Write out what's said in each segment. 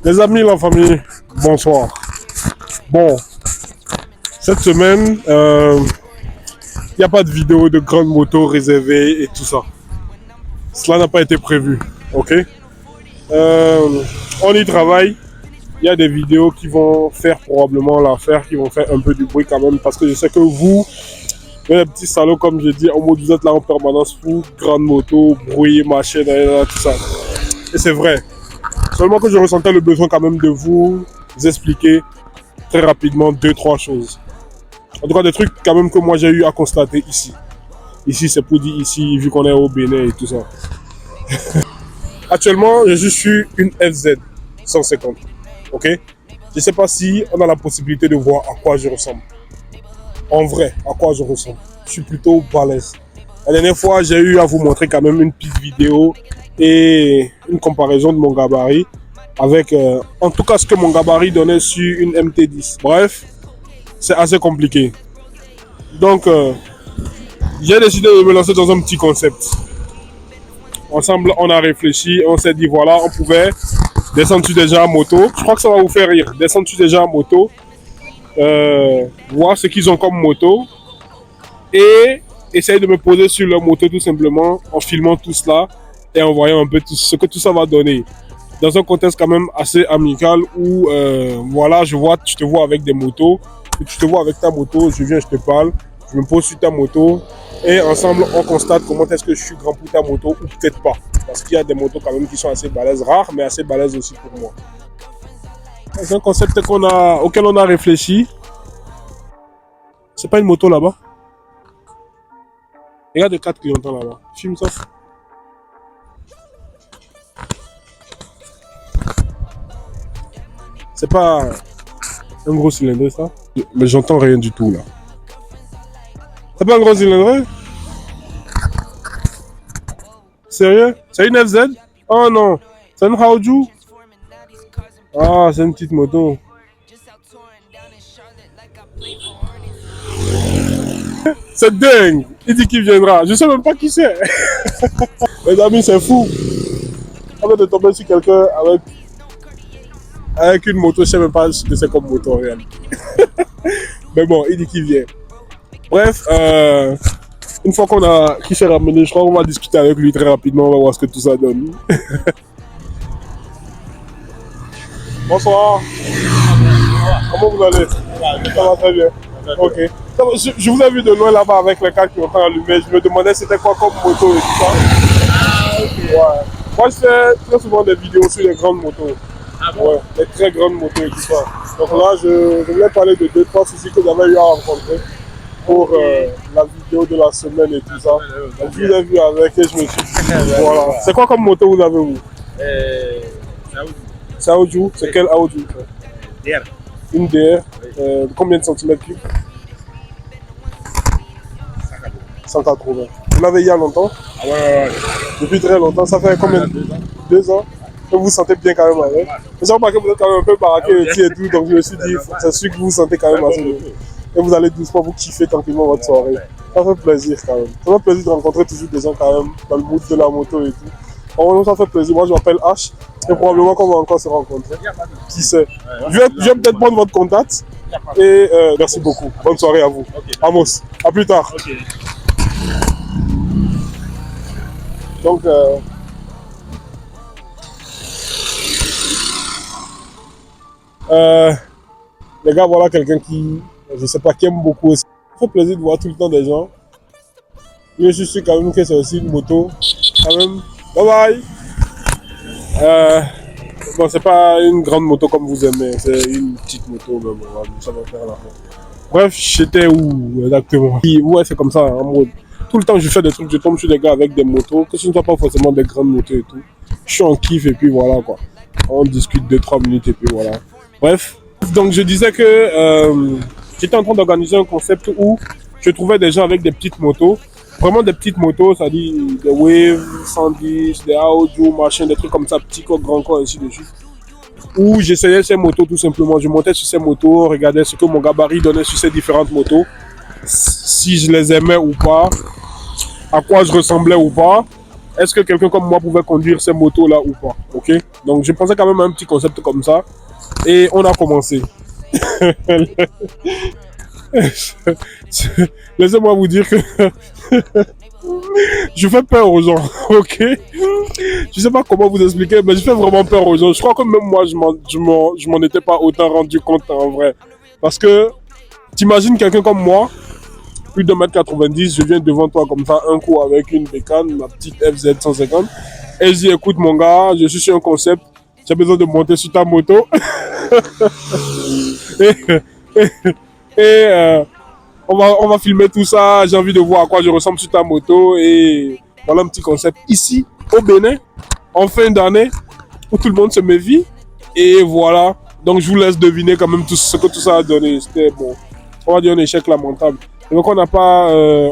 Les amis, la famille, bonsoir. Bon, cette semaine, il n'y a pas de vidéo de grande moto réservée et tout ça. Cela n'a pas été prévu, ok? On y travaille. Il y a des vidéos qui vont faire probablement l'affaire, qui vont faire un peu du bruit quand même, parce que je sais que vous, les petits salauds, comme je dis, en mode vous êtes là en permanence pour grande moto, bruit, machin, tout ça. Et c'est vrai. Seulement que je ressentais le besoin quand même de vous expliquer très rapidement 2-3 choses. En tout cas, des trucs quand même que moi j'ai eu à constater ici. Ici, c'est pour dire ici, vu qu'on est au Bénin et tout ça. Actuellement, j'ai juste eu une FZ 150. Ok? Je ne sais pas si on a la possibilité de voir à quoi je ressemble. En vrai, à quoi je ressemble. Je suis plutôt balèze. La dernière fois, j'ai eu à vous montrer quand même une petite vidéo et une comparaison de mon gabarit avec, en tout cas, ce que mon gabarit donnait sur une MT10. Bref, c'est assez compliqué. Donc, j'ai décidé de me lancer dans un petit concept. Ensemble, on a réfléchi, on s'est dit, voilà, on pouvait descendre déjà en moto. Je crois que ça va vous faire rire. Descendre déjà en moto, voir ce qu'ils ont comme moto et essayer de me poser sur leur moto tout simplement en filmant tout cela et en voyant un peu tout ce que tout ça va donner. Dans un contexte quand même assez amical où, voilà, je te vois avec des motos, tu te vois avec ta moto, je viens, je te parle, je me pose sur ta moto et ensemble, on constate comment est-ce que je suis grand pour ta moto ou peut-être pas. Parce qu'il y a des motos quand même qui sont assez balèzes, rares, mais assez balèzes aussi pour moi. C'est un concept auquel on a réfléchi. C'est pas une moto là-bas. Il y a des 4 clientèles là-bas. Filme ça. C'est pas un gros cylindre ça. Mais j'entends rien du tout là. C'est pas un gros cylindre? Sérieux? C'est une FZ? Oh non. C'est une Haoju? Ah, c'est une petite moto. C'est dingue. Il dit qu'il viendra. Je sais même pas qui c'est. Les amis, c'est fou. On vient de tomber sur quelqu'un avec une moto. Je sais même pas ce que c'est comme moto en réalité. Mais bon, il dit qu'il vient. Bref, une fois qu'il s'est ramené, je crois qu'on va discuter avec lui très rapidement. On va voir ce que tout ça donne. Bonsoir. Comment vous allez? Ça va très bien. Ok. Je vous ai vu de loin là-bas avec les cas qui ont allumé. Je me demandais c'était quoi comme moto et tout ça. Ah, ok. Ouais. Moi, je fais très souvent des vidéos sur les grandes motos. Ah bon? Ouais, les très grandes motos et tout ça. Donc là, je voulais parler de 2-3 soucis que j'avais eu à rencontrer pour la vidéo de la semaine et tout ça. Donc, je vous ai vu avec et je me suis dit, voilà. C'est quoi comme moto vous avez, vous? C'est Aoju. C'est quel Aoju? DR. Une DR. Combien de centimètres cubes? 180. Vous l'avez il y a longtemps? Ah ouais. Depuis très longtemps. Ça fait combien? 2 ans. Vous vous sentez bien quand même avec. J'ai remarqué que vous êtes quand même un peu baraqué et tout, donc je me suis dit, c'est sûr que vous vous sentez quand même assez bien. Et vous allez doucement vous kiffer tranquillement votre soirée. Ça fait plaisir quand même. Ça fait plaisir de rencontrer toujours des gens quand même dans le mood de la moto et tout. Vraiment, ça fait plaisir. Moi, je m'appelle H et probablement qu'on va encore se rencontrer. Qui sait? Je vais peut-être prendre votre contact et merci beaucoup. Bonne soirée à vous. Amos, à plus tard. Donc, les gars, voilà quelqu'un qui, je sais pas, qui aime beaucoup aussi. Ça fait plaisir de voir tout le temps des gens. Je suis sûr quand même que c'est aussi une moto. Quand même. Bye bye. Bon, c'est pas une grande moto comme vous aimez, c'est une petite moto, mais bon, ça va faire la fin. Bref, j'étais où exactement? Ouais, c'est comme ça, en mode. Tout le temps, je fais des trucs, je tombe sur des gars avec des motos, que ce ne soit pas forcément des grandes motos et tout. Je suis en kiff et puis voilà quoi. On discute 2-3 minutes et puis voilà. Bref, donc je disais que j'étais en train d'organiser un concept où je trouvais des gens avec des petites motos. Vraiment des petites motos, c'est-à-dire des Wave 110, des Aoju, machin, des trucs comme ça, petits corps, grands corps, ainsi de suite. Où j'essayais ces motos tout simplement. Je montais sur ces motos, regardais ce que mon gabarit donnait sur ces différentes motos. Si je les aimais ou pas, à quoi je ressemblais ou pas. est-ce que quelqu'un comme moi pouvait conduire ces motos-là ou pas, ok? Donc, je pensais quand même à un petit concept comme ça. Et on a commencé. Laissez-moi vous dire que je fais peur aux gens, ok? Je sais pas comment vous expliquer, mais je fais vraiment peur aux gens. Je crois que même moi, je m'en étais pas autant rendu compte en vrai. Parce que, t'imagines quelqu'un comme moi, plus de 1m90, je viens devant toi comme ça, un coup avec une bécane, ma petite FZ 150. Et je dis, écoute mon gars, je suis sur un concept, j'ai besoin de monter sur ta moto. et, on va filmer tout ça, j'ai envie de voir à quoi je ressemble sur ta moto. Et voilà un petit concept ici, au Bénin, en fin d'année, où tout le monde se méfie. Et voilà, donc je vous laisse deviner quand même tout ce que tout ça a donné. C'était bon, on va dire un échec lamentable. Donc on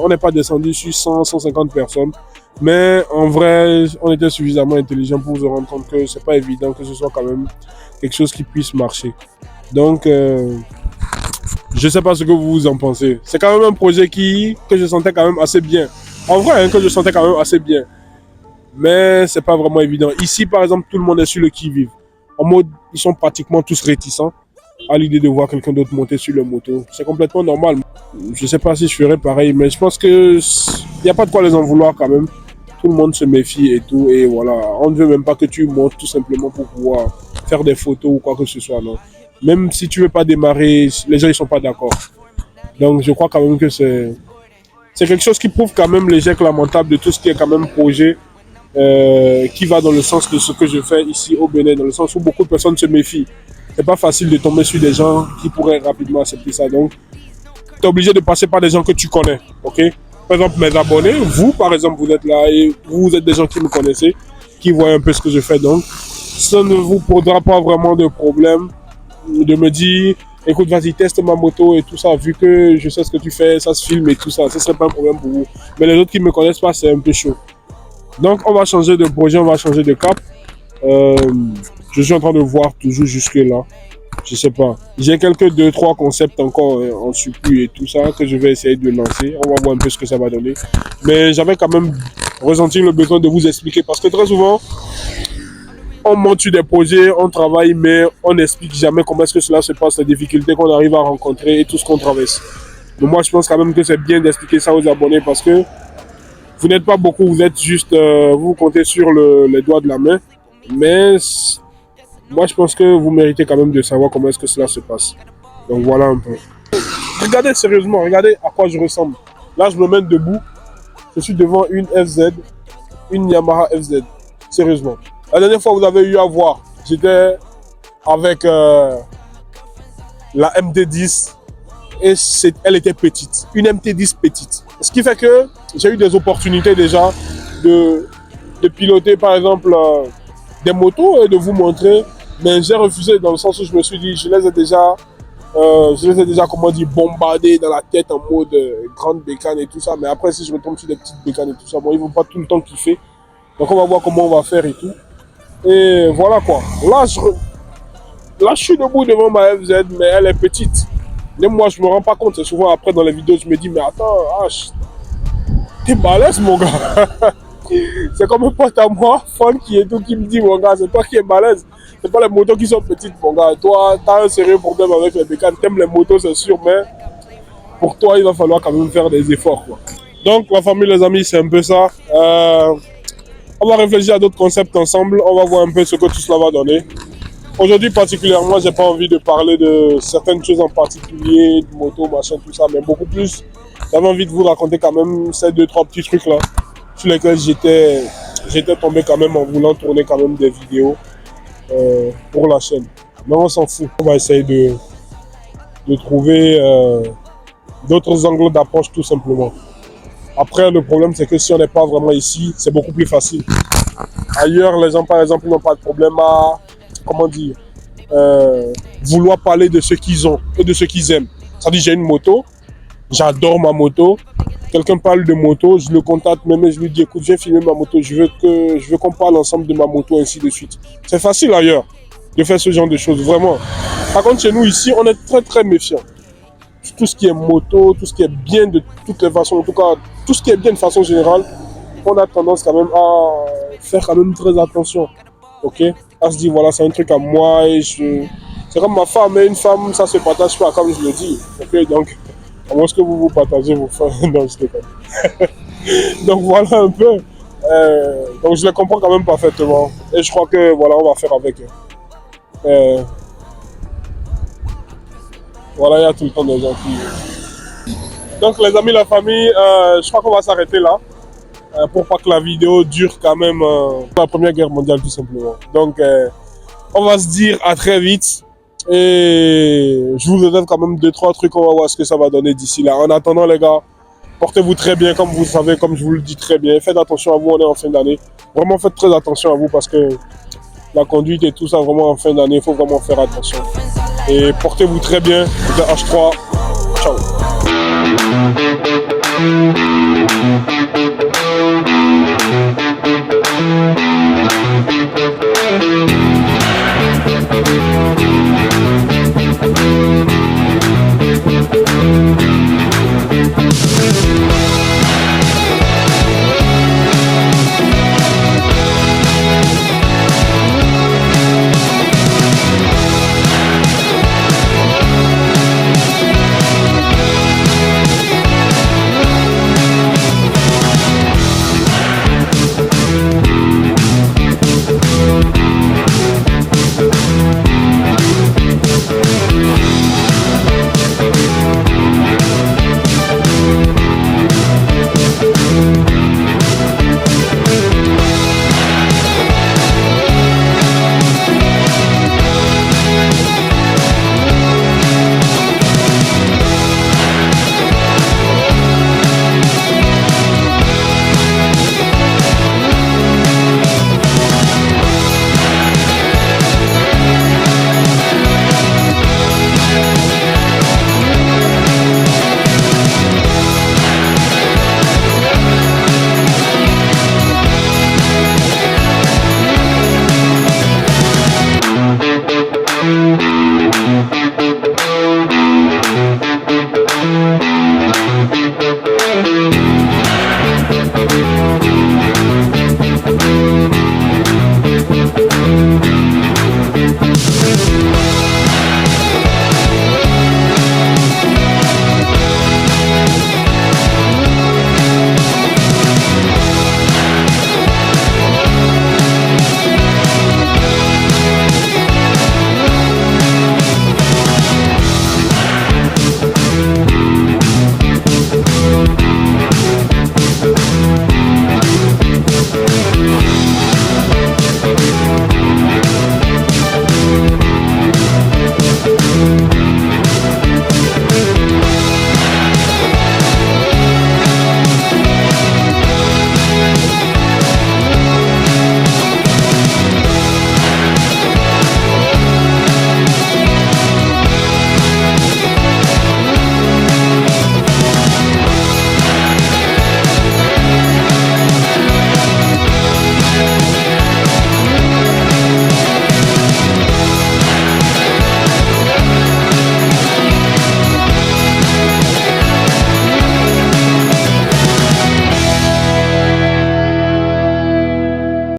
n'est pas descendu sur 100, 150 personnes. Mais en vrai, on était suffisamment intelligent pour se rendre compte que c'est pas évident que ce soit quand même quelque chose qui puisse marcher. Donc, je sais pas ce que vous en pensez. C'est quand même un projet que je sentais quand même assez bien. En vrai, hein, que je sentais quand même assez bien. Mais c'est pas vraiment évident. Ici, par exemple, tout le monde est sur le qui-vive. En mode, ils sont pratiquement tous réticents à l'idée de voir quelqu'un d'autre monter sur le moto. C'est complètement normal. Je sais pas si je ferais pareil, mais je pense que il n'y a pas de quoi les en vouloir quand même. Tout le monde se méfie et tout, et voilà. On ne veut même pas que tu montes tout simplement pour pouvoir faire des photos ou quoi que ce soit, non. Même si tu veux pas démarrer, les gens ils sont pas d'accord. Donc je crois quand même que c'est quelque chose qui prouve quand même l'échec lamentable de tout ce qui est quand même projet qui va dans le sens de ce que je fais ici au Bénin, dans le sens où beaucoup de personnes se méfient. C'est pas facile de tomber sur des gens qui pourraient rapidement accepter ça. Donc, tu es obligé de passer par des gens que tu connais, ok? Par exemple, mes abonnés, vous, par exemple, vous êtes là et vous êtes des gens qui me connaissez, qui voient un peu ce que je fais. Donc, ça ne vous posera pas vraiment de problème de me dire, écoute, vas-y, teste ma moto et tout ça, vu que je sais ce que tu fais, ça se filme et tout ça. Ce serait pas un problème pour vous. Mais les autres qui me connaissent pas, c'est un peu chaud. Donc, on va changer de projet, on va changer de cap. Je suis en train de voir toujours jusque-là. Je sais pas. J'ai quelques 2-3 concepts encore en surplus et tout ça que je vais essayer de lancer. On va voir un peu ce que ça va donner. Mais j'avais quand même ressenti le besoin de vous expliquer parce que très souvent, on monte sur des projets, on travaille, mais on n'explique jamais comment est-ce que cela se passe, les difficultés qu'on arrive à rencontrer et tout ce qu'on traverse. Mais moi, je pense quand même que c'est bien d'expliquer ça aux abonnés parce que vous n'êtes pas beaucoup, vous êtes juste, vous comptez sur les doigts de la main. Mais moi, je pense que vous méritez quand même de savoir comment est-ce que cela se passe. Donc voilà un peu. Regardez sérieusement, regardez à quoi je ressemble. Là, je me mets debout. Je suis devant une FZ, une Yamaha FZ. Sérieusement. La dernière fois, vous avez eu à voir, j'étais avec la MT10 et elle était petite. Une MT10 petite. Ce qui fait que j'ai eu des opportunités déjà de piloter, par exemple, des motos et de vous montrer. Mais j'ai refusé dans le sens où je me suis dit, je les ai déjà, comment dire, bombardés dans la tête en mode grande bécane et tout ça. Mais après, si je retombe sur des petites bécanes et tout ça, bon, ils vont pas tout le temps kiffer. Donc, on va voir comment on va faire et tout. Et voilà quoi. Là, je suis debout devant ma FZ, mais elle est petite. Même moi, je me rends pas compte. C'est souvent après dans les vidéos, je me dis, mais attends, t'es balèze, mon gars. C'est comme un pote à moi, Funky et tout, qui me dit, mon gars, c'est toi qui es balèze. C'est pas les motos qui sont petites, mon gars. Toi, t'as un sérieux problème avec les bécanes. T'aimes les motos, c'est sûr, mais pour toi, il va falloir quand même faire des efforts, quoi. Donc, la famille, les amis, c'est un peu ça. On va réfléchir à d'autres concepts ensemble. On va voir un peu ce que tout cela va donner. Aujourd'hui, particulièrement, j'ai pas envie de parler de certaines choses en particulier, de moto, machin, tout ça, mais beaucoup plus. J'avais envie de vous raconter quand même ces 2-3 petits trucs-là sur lesquels j'étais tombé quand même en voulant tourner quand même des vidéos pour la chaîne. Mais on s'en fout. On va essayer de trouver d'autres angles d'approche tout simplement. Après, le problème, c'est que si on n'est pas vraiment ici, c'est beaucoup plus facile. Ailleurs, les gens, par exemple, n'ont pas de problème à, comment dire, vouloir parler de ce qu'ils ont et de ce qu'ils aiment. C'est-à-dire, j'ai une moto, j'adore ma moto. Quelqu'un parle de moto, je le contacte même et je lui dis, écoute, viens filmer ma moto, je veux qu'on parle ensemble de ma moto, ainsi de suite. C'est facile ailleurs de faire ce genre de choses, vraiment. Par contre, chez nous, ici, on est très, très méfiants. Tout ce qui est moto, tout ce qui est bien de toutes les façons, en tout cas, tout ce qui est bien de façon générale, on a tendance quand même à faire quand même très attention, ok? À se dire, voilà, c'est un truc à moi et c'est comme ma femme, et une femme, ça se partage pas, comme je le dis, ok? Donc, à moins que vous partagez vos femmes, non, je déconne. Donc, voilà un peu. Donc, je les comprends quand même parfaitement. Et je crois que, voilà, on va faire avec. Voilà, il y a tout le temps des gens qui... Donc, les amis, la famille, je crois qu'on va s'arrêter là. Pour pas que la vidéo dure quand même la Première Guerre mondiale tout simplement. Donc on va se dire à très vite et je vous réserve quand même 2-3 trucs, on va voir ce que ça va donner d'ici là. En attendant les gars, portez-vous très bien comme vous savez, comme je vous le dis très bien. Faites attention à vous, on est en fin d'année. Vraiment faites très attention à vous parce que la conduite et tout ça vraiment en fin d'année, il faut vraiment faire attention. Et portez-vous très bien, H3, ciao.